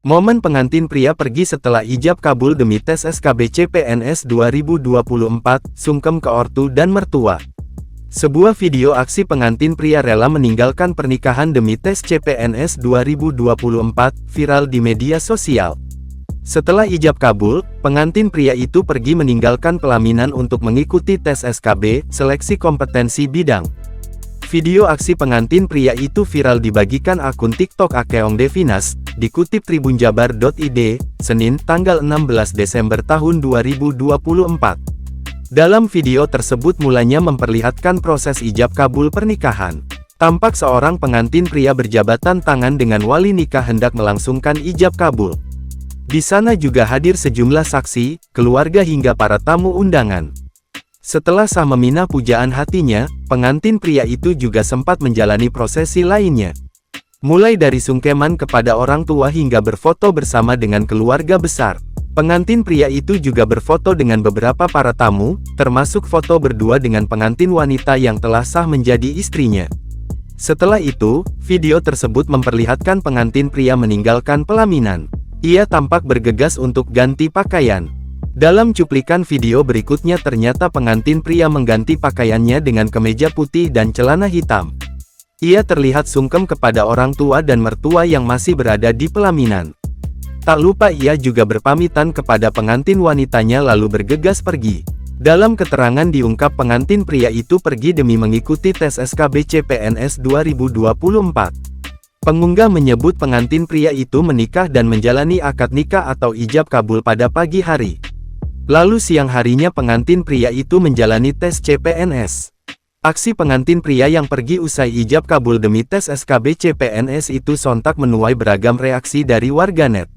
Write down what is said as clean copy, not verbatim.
Momen pengantin pria pergi setelah ijab kabul demi tes SKB CPNS 2024, sungkem ke ortu dan mertua. Sebuah video aksi pengantin pria rela meninggalkan pernikahan demi tes CPNS 2024, viral di media sosial. Setelah ijab kabul, pengantin pria itu pergi meninggalkan pelaminan untuk mengikuti tes SKB, seleksi kompetensi bidang. Video aksi pengantin pria itu viral dibagikan akun TikTok Akeong Devinas, dikutip tribunjabar.id, Senin, tanggal 16 Desember tahun 2024. Dalam video tersebut mulanya memperlihatkan proses ijab kabul pernikahan. Tampak seorang pengantin pria berjabatan tangan dengan wali nikah hendak melangsungkan ijab kabul. Di sana juga hadir sejumlah saksi, keluarga hingga para tamu undangan. Setelah sah meminah pujaan hatinya, pengantin pria itu juga sempat menjalani prosesi lainnya. Mulai dari sungkeman kepada orang tua hingga berfoto bersama dengan keluarga besar. Pengantin pria itu juga berfoto dengan beberapa para tamu, termasuk foto berdua dengan pengantin wanita yang telah sah menjadi istrinya. Setelah itu, video tersebut memperlihatkan pengantin pria meninggalkan pelaminan. Ia tampak bergegas untuk ganti pakaian. Dalam cuplikan video berikutnya ternyata pengantin pria mengganti pakaiannya dengan kemeja putih dan celana hitam. Ia terlihat sungkem kepada orang tua dan mertua yang masih berada di pelaminan. Tak lupa ia juga berpamitan kepada pengantin wanitanya lalu bergegas pergi. Dalam keterangan diungkap pengantin pria itu pergi demi mengikuti tes SKB CPNS 2024. Pengunggah menyebut pengantin pria itu menikah dan menjalani akad nikah atau ijab kabul pada pagi hari. Lalu siang harinya pengantin pria itu menjalani tes CPNS. Aksi pengantin pria yang pergi usai ijab kabul demi tes SKB CPNS itu sontak menuai beragam reaksi dari warganet.